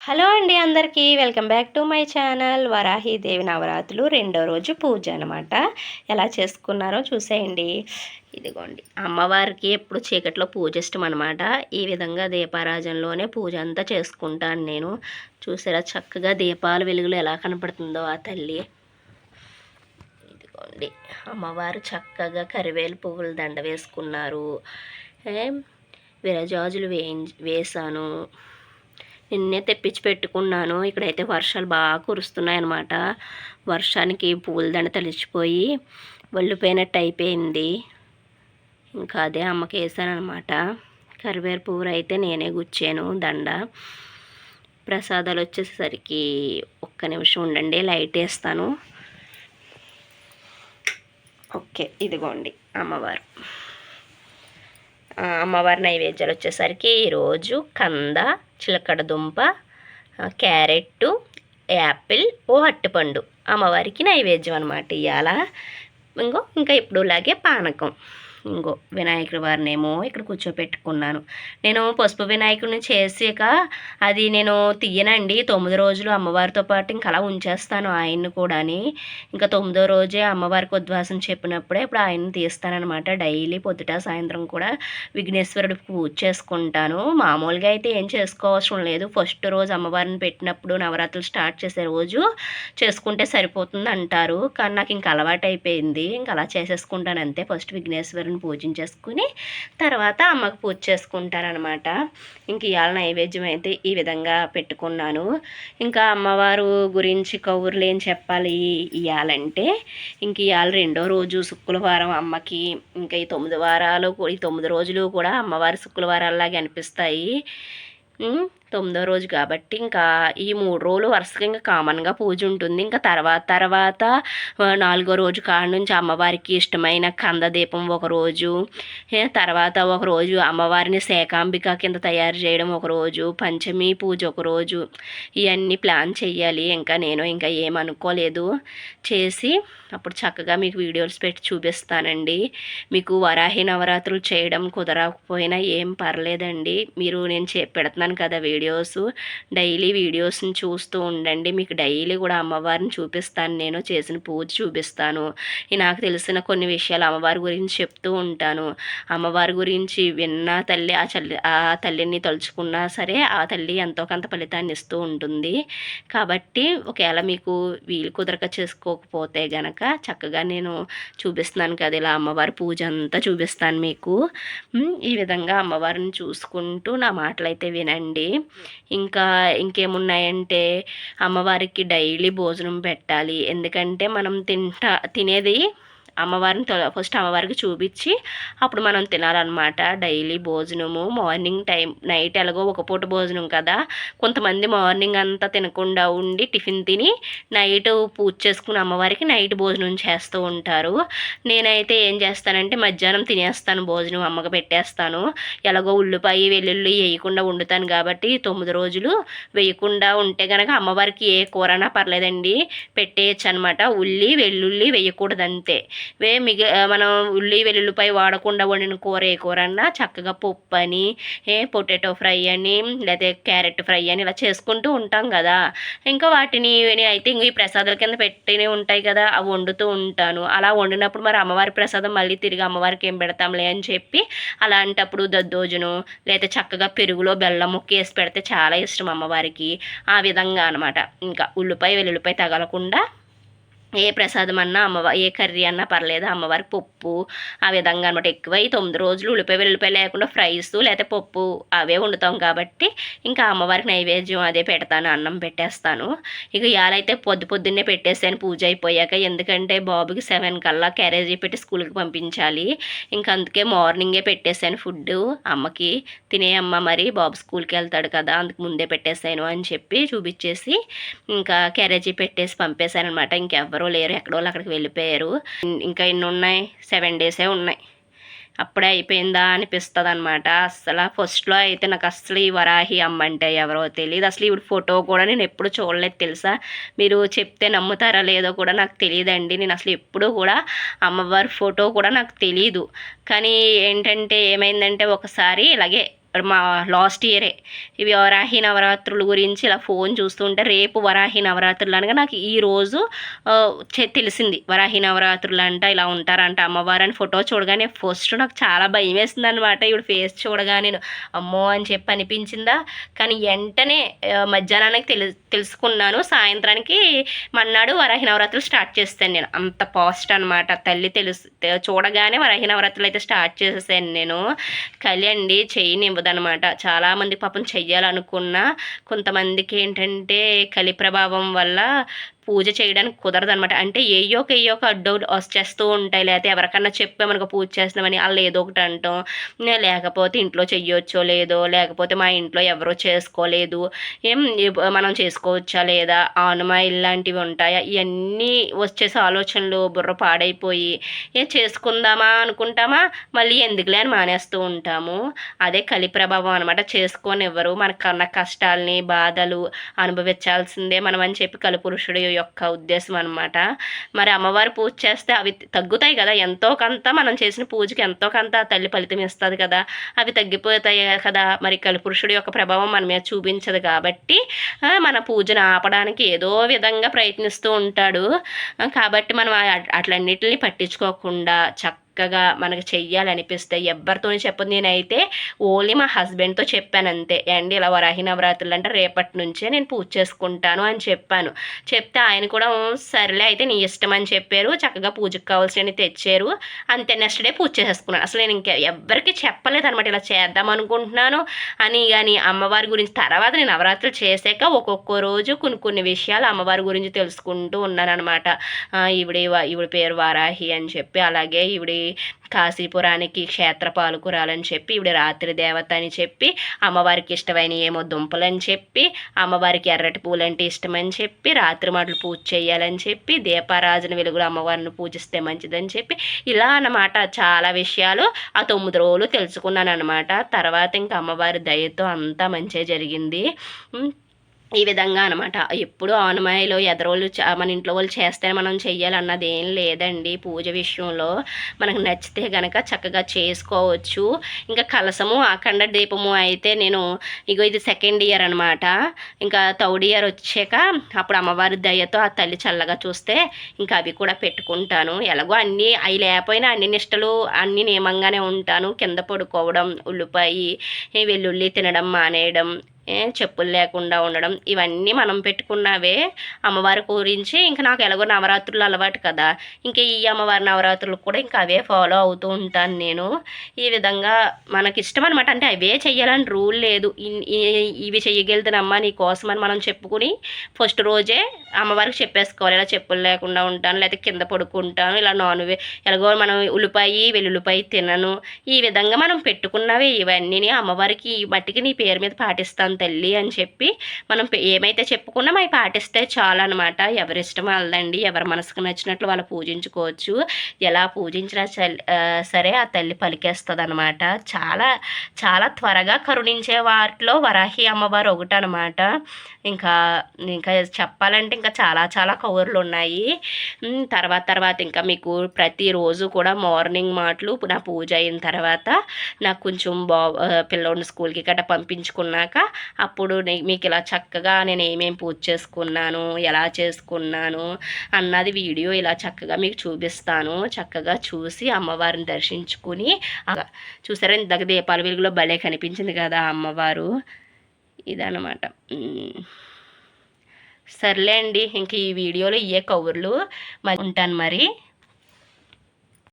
Hello అండి అందరికీ welcome back to my channel. Varahidevi నవరాత్రులు రెండో రోజు పూజ అనమాట. ఎలా చేసుకున్నారో చూసేయండి. ఇదిగోండి, అమ్మవారికి ఎప్పుడు చీకట్లో పూజ ఇష్టం అనమాట. ఈ విధంగా దీపారాజనలోనే పూజ అంతా చేసుకుంటాను నేను. చూసారా చక్కగా దీపాల వెలుగులు ఎలా కనపడుతుందో ఆ తల్లి. ఇదిగోండి, అమ్మవారు చక్కగా కరివేలు పువ్వుల దండ వేసుకున్నారు. విరజాజులు వేసాను. నిన్నే తెప్పించి పెట్టుకున్నాను. ఇక్కడైతే వర్షాలు బాగా కురుస్తున్నాయి అన్నమాట. వర్షానికి పూలదండ తడిచిపోయి వల్లిపోయినట్టు అయిపోయింది. ఇంకా అదే అమ్మకి వేసాను అనమాట. కరివేరు పువ్వులు అయితే నేనే గుచ్చాను దండ. ప్రసాదాలు వచ్చేసరికి ఒక్క నిమిషం ఉండండి, లైట్ వేస్తాను. ఓకే, ఇదిగోండి అమ్మవారి నైవేద్యాలు వచ్చేసరికి ఈరోజు కంద, చిలకడ దుంప, క్యారెట్టు, యాపిల్, అరటిపండు అమ్మవారికి నైవేద్యం అనమాట ఇవాళ. ఇంకా ఇప్పుడులాగే పానకం. వినాయకుడి వారినేమో ఇక్కడ కూర్చోపెట్టుకున్నాను. నేను పసుపు వినాయకుడిని చేసాక అది నేను తీయనండి. 9 రోజులు అమ్మవారితో పాటు ఇంకా అలా ఉంచేస్తాను ఆయన్ని కూడాని. ఇంకా 9వ రోజే అమ్మవారికి ఉద్వాసం చెప్పినప్పుడే ఇప్పుడు ఆయన్ని తీస్తానమాట. డైలీ పొద్దుట సాయంత్రం కూడా విఘ్నేశ్వరుడికి పూజ చేసుకుంటాను. మామూలుగా అయితే ఏం చేసుకోవసరం లేదు. ఫస్ట్ రోజు అమ్మవారిని పెట్టినప్పుడు నవరాత్రులు స్టార్ట్ చేసే రోజు చేసుకుంటే సరిపోతుంది అంటారు. కానీ నాకు ఇంకా అలవాటు అయిపోయింది. ఇంకా అలా చేసేసుకుంటాను అంతే. ఫస్ట్ విఘ్నేశ్వరుని పూజించేసుకుని తర్వాత అమ్మకు పూజ చేసుకుంటారనమాట. ఇంక ఇవాళ నైవేద్యం అయితే ఈ విధంగా పెట్టుకున్నాను. ఇంకా అమ్మవారు గురించి కౌర్లు ఏం చెప్పాలి ఇవ్వాలంటే, ఇంక ఇవాళ రెండో రోజు శుక్రవారం అమ్మకి. ఇంకా ఈ 9 రోజులు కూడా అమ్మవారి శుక్రవారాల్లాగే అనిపిస్తాయి. 9వ రోజు కాబట్టి ఇంకా ఈ 3 రోజులు వరుసగా ఇంకా కామన్గా పూజ ఉంటుంది. ఇంకా తర్వాత 4వ రోజు కాడ నుంచి అమ్మవారికి ఇష్టమైన కందదీపం ఒకరోజు, తర్వాత ఒకరోజు అమ్మవారిని శాకాంబిక కింద తయారు చేయడం ఒకరోజు, పంచమి పూజ ఒకరోజు, ఇవన్నీ ప్లాన్ చెయ్యాలి. నేను ఏమనుకోలేదు, చేసి అప్పుడు చక్కగా మీకు వీడియోస్ పెట్టి చూపిస్తానండి. మీకు వరాహి నవరాత్రులు చేయడం కుదరకపోయినా ఏం పర్లేదండి. నేను పెడుతున్నాను కదా వీడియోస్, డైలీ వీడియోస్ని చూస్తూ ఉండండి. మీకు డైలీ కూడా అమ్మవారిని చూపిస్తాను, నేను చేసిన పూజ చూపిస్తాను. నాకు తెలిసిన కొన్ని విషయాలు అమ్మవారి గురించి చెప్తూ ఉంటాను. అమ్మవారి గురించి విన్న తల్లి ఆ తల్లిని తలుచుకున్నా సరే ఆ తల్లి ఎంతో కొంత ఫలితాన్ని ఇస్తూ ఉంటుంది. కాబట్టి ఒకవేళ మీకు వీలు కుదరక చేసుకోకపోతే గనక చక్కగా నేను చూపిస్తున్నాను కదా, ఇలా అమ్మవారి పూజ అంతా చూపిస్తాను మీకు. ఈ విధంగా అమ్మవారిని చూసుకుంటూ నా మాటలు అయితే వినండి. ఇంకేమున్నాయంటే, అమ్మవారికి డైలీ భోజనం పెట్టాలి. ఎందుకంటే మనం తినేది అమ్మవారిని ఫస్ట్ అమ్మవారికి చూపించి అప్పుడు మనం తినాలన్నమాట. డైలీ భోజనము మార్నింగ్ టైం, నైట్ ఎలాగో ఒక పూట భోజనం కదా, కొంతమంది మార్నింగ్ అంతా తినకుండా ఉండి టిఫిన్ తిని నైట్ పూజ చేసుకుని అమ్మవారికి నైట్ భోజనం చేస్తూ ఉంటారు. నేనైతే ఏం చేస్తానంటే మధ్యాహ్నం తినేస్తాను, భోజనం అమ్మకి పెట్టేస్తాను. ఎలాగో ఉల్లిపాయ వెల్లుల్లి వేయకుండా వండుతాను కాబట్టి 9 రోజులు వేయకుండా ఉంటే కనుక అమ్మవారికి ఏ కూరనా పర్లేదండి పెట్టేయచ్చు అనమాట. ఉల్లి వెల్లుల్లి వేయకూడదంతే. మనం ఉల్లి వెల్లుల్లిపై వాడకుండా వండిన కూర ఏ కూర అన్నా చక్కగా పప్పు అని, పొటాటో ఫ్రై అని, లేకపోతే క్యారెట్ ఫ్రై అని ఇలా చేసుకుంటూ ఉంటాం కదా. ఇంకా వాటిని అయితే ఈ ప్రసాదాల కింద పెట్టినవి ఉంటాయి కదా, అవి వండుతూ ఉంటాను. అలా వండినప్పుడు మరి అమ్మవారి ప్రసాదం మళ్ళీ తిరిగి అమ్మవారికి ఏం పెడతాంలే అని చెప్పి అలాంటప్పుడు దద్దోజనం లేదా చక్కగా పెరుగులో బెల్లం ముక్క వేసి పెడితే చాలా ఇష్టం అమ్మవారికి. ఆ విధంగా అనమాట. ఇంకా ఉల్లిపాయ వెల్లుల్లిపాయ తగలకుండా ఏ ప్రసాదం అన్నా ఏ కర్రీ అన్నా పర్లేదు, అమ్మవారికి పప్పు ఆ విధంగా అనమాట. ఎక్కువ ఈ 9 రోజులు ఉల్లిపాయ వెల్లుల్లిపాయ లేకుండా ఫ్రైస్ లేకపోతే పప్పు అవే వండుతాం కాబట్టి ఇంకా అమ్మవారికి నైవేద్యం అదే పెడతాను, అన్నం పెట్టేస్తాను. ఇక ఇవాళైతే పొద్దున్నే పెట్టేసాను పూజ అయిపోయాక. ఎందుకంటే బాబుకి 7 కల్లా క్యారేజీ పెట్టి స్కూల్కి పంపించాలి. ఇంకా అందుకే మార్నింగే పెట్టేశాను ఫుడ్ అమ్మకి. తినేయమ్మ మరి బాబు స్కూల్కి వెళ్తాడు కదా, అందుకు ముందే పెట్టేశాను అని చెప్పి చూపించేసి ఇంకా క్యారేజీ పెట్టేసి పంపేశాను అనమాట. ఇంకెవ్వరు లేరు, ఎక్కడో అక్కడికి వెళ్ళిపోయారు. ఇంకా ఇన్ని ఉన్నాయి, 7 డేసే ఉన్నాయి. అప్పుడే అయిపోయిందా అనిపిస్తుంది అనమాట. అసలు ఫస్ట్లో అయితే నాకు అసలు ఈ వరాహి అమ్మ అంటే ఎవరో తెలియదు. అసలు ఈవిడ ఫోటో కూడా నేను ఎప్పుడు చూడలేదు తెలుసా. మీరు చెప్తే నమ్ముతారా లేదో కూడా నాకు తెలియదండి. నేను అసలు ఎప్పుడూ కూడా అమ్మవారి ఫోటో కూడా నాకు తెలియదు. కానీ ఏంటంటే ఏమైందంటే ఒకసారి ఇలాగే మా లాస్ట్ ఇయరే ఇవి వరాహి నవరాత్రుల గురించి ఇలా ఫోన్ చూస్తుంటే రేపు వరాహి నవరాత్రులు అనగా నాకు ఈరోజు తెలిసింది. వరాహి నవరాత్రులు అంట ఇలా ఉంటారంట అమ్మవారు అని ఫోటో చూడగానే ఫస్ట్ నాకు చాలా భయం వేసింది అనమాట. ఇప్పుడు ఫేస్ చూడగానే అమ్మో అని చెప్పి అనిపించిందా. కానీ వెంటనే మధ్యాహ్నానికి తెలుసుకున్నాను. సాయంత్రానికి మన్నాడు వరాహి నవరాత్రులు స్టార్ట్ చేస్తాను నేను. అంత పాస్ట్ అనమాట. తల్లి చూడగానే వరాహి నవరాత్రులు అయితే స్టార్ట్ చేసేసాను నేను. కలి అండి చేయనివ్వదనమాట. చాలామంది పాపం చెయ్యాలనుకున్నా కొంతమందికి ఏంటంటే కలి ప్రభావం వల్ల పూజ చేయడానికి కుదరదు అనమాట. అంటే ఏయో ఒక అడ్డు వచ్చేస్తూ ఉంటాయి. లేకపోతే ఎవరికన్నా చెప్పామనుకో పూజ చేస్తున్నామని వాళ్ళు ఏదో ఒకటి అంటాం, లేకపోతే ఇంట్లో చెయ్యొచ్చో లేదో, లేకపోతే మా ఇంట్లో ఎవరో చేసుకోలేదు మనం చేసుకోవచ్చా లేదా, ఆనుమా ఇలాంటివి ఉంటాయా, ఇవన్నీ వచ్చేసి ఆలోచనలు బుర్ర పాడైపోయి చేసుకుందామా అనుకుంటామా, మళ్ళీ ఎందుకులే అని మానేస్తూ ఉంటాము. అదే కలి ప్రభావం అనమాట. చేసుకొని ఎవరు మనకన్నా కష్టాలని బాధలు అనుభవించాల్సిందే మనం అని చెప్పి కలిపురుషుడు యొక్క ఉద్దేశం అనమాట. మరి అమ్మవారు పూజ చేస్తే అవి తగ్గుతాయి కదా, ఎంతో కొంత మనం చేసిన పూజకి ఎంతో కొంత తల్లి ఫలితం ఇస్తుంది కదా, అవి తగ్గిపోతాయి కదా. మరి కలిపురుషుడు యొక్క ప్రభావం మన మీద చూపించదు కాబట్టి మన పూజను ఆపడానికి ఏదో విధంగా ప్రయత్నిస్తూ ఉంటాడు. కాబట్టి మనం అట్లన్నిటిని పట్టించుకోకుండా చక్కగా మనకు చెయ్యాలనిపిస్తే ఎవరితో చెప్పదు. నేనైతే ఓన్లీ మా హస్బెండ్తో చెప్పాను అంతే. అండి ఇలా వరాహి నవరాత్రులు అంటే రేపటి నుంచే నేను పూజ చేసుకుంటాను అని చెప్పాను. చెప్తే ఆయన కూడా సరేలే అయితే నీ ఇష్టం అని చెప్పారు. చక్కగా పూజకు కావాల్సినవి తెచ్చారు. అంతే నెక్స్ట్ డే పూజ చేసేసుకున్నాను. అసలు నేను ఇంకా ఎవరికి చెప్పలేదు అనమాట ఇలా చేద్దాం అనుకుంటున్నాను అని. కానీ అమ్మవారి గురించి తర్వాత నేను నవరాత్రులు చేశాక ఒక్కొక్క రోజు కొన్ని విషయాలు అమ్మవారి గురించి తెలుసుకుంటూ ఉన్నాను అనమాట. ఈవిడ పేరు వారాహి అని చెప్పి, అలాగే ఈవిడ కాశీపురానికి క్షేత్ర పాలకురాలని చెప్పి, ఈవిడ రాత్రి దేవత అని చెప్పి, అమ్మవారికి ఇష్టమైన ఏమో దుంపలని చెప్పి, అమ్మవారికి ఎర్రటి పూలంటే ఇష్టమని చెప్పి, రాత్రి మాటలు పూజ చేయాలని చెప్పి, దీపారాజన వెలుగులు అమ్మవారిని పూజిస్తే మంచిదని చెప్పి, ఇలా అన్నమాట చాలా విషయాలు ఆ 9 రోజులు తెలుసుకున్నాను అనమాట. తర్వాత ఇంకా అమ్మవారి దయతో అంతా మంచిగా జరిగింది. ఈ విధంగా అనమాట. ఎప్పుడు ఆనమాయలో ఎదరోళ్ళు మన ఇంట్లో వాళ్ళు చేస్తేనే మనం చెయ్యాలన్నది ఏం లేదండి. పూజ విషయంలో మనకు నచ్చితే కనుక చక్కగా చేసుకోవచ్చు. ఇంకా కలసము అఖండ దీపము అయితే నేను ఇది సెకండ్ ఇయర్ అనమాట. ఇంకా థర్డ్ ఇయర్ వచ్చాక అప్పుడు అమ్మవారి దయతో ఆ తల్లి చల్లగా చూస్తే ఇంకా అవి కూడా పెట్టుకుంటాను. ఎలాగో అవి లేకపోయినా అన్ని నిష్టలు అన్ని నియమంగానే ఉంటాను. కింద పడుకోవడం, ఉల్లిపాయ వెల్లుల్లి తినడం మానేయడం, చెప్పులు లేకుండా ఉండడం, ఇవన్నీ మనం పెట్టుకున్నవే అమ్మవారి గురించి. ఇంకా నాకు ఎలాగో నవరాత్రులు అలవాటు కదా, ఇంకా ఈ అమ్మవారి నవరాత్రులు కూడా ఇంకా అవే ఫాలో అవుతూ ఉంటాను నేను. ఈ విధంగా మనకి ఇష్టం అనమాట. అంటే అవే చెయ్యాలని రూల్ లేదు. ఇవి చెయ్యగలుగుతానమ్మా నీ కోసం అని మనం చెప్పుకుని ఫస్ట్ రోజే అమ్మవారికి చెప్పేసుకోవాలి. ఇలా చెప్పులు లేకుండా ఉంటాను, లేకపోతే కింద పడుకుంటాను, ఇలా ఎలాగో మనం ఉల్లిపాయ వెల్లుల్లిపాయ తినను, ఈ విధంగా మనం పెట్టుకున్నవే ఇవన్నీ అమ్మవారికి ఈ మట్టికి నీ పేరు మీద పాటిస్తాను తల్లి అని చెప్పి మనం ఏమైతే చెప్పుకున్నామో అవి పాటిస్తే చాలు అనమాట. ఎవరిష్టం వాళ్ళదండి. ఎవరి మనసుకు నచ్చినట్లు వాళ్ళు పూజించుకోవచ్చు. ఎలా పూజించినా సరే ఆ తల్లి పలికేస్తుంది అనమాట. చాలా చాలా త్వరగా కరుణించే వాటిలో వరాహి అమ్మవారు ఒకటి అనమాట. ఇంకా చెప్పాలంటే ఇంకా చాలా చాలా కవర్లు ఉన్నాయి. తర్వాత ఇంకా మీకు ప్రతిరోజు కూడా మార్నింగ్ మాటలు నా పూజ అయిన తర్వాత నాకు కొంచెం పిల్లోడిని స్కూల్కి గట్రా పంపించుకున్నాక అప్పుడు మీకు ఇలా చక్కగా నేను ఏమేమి పూజ చేసుకున్నాను, ఎలా చేసుకున్నాను అన్నది వీడియో ఇలా చక్కగా మీకు చూపిస్తాను. చక్కగా చూసి అమ్మవారిని దర్శించుకుని చూసారా ఇందాక దీపాల వెలుగులో భలే కనిపించింది కదా అమ్మవారు. ఇదన్నమాట. సర్లే అండి, ఇంక ఈ వీడియోలో ఇవే కవర్లు ఉంటాను మరి.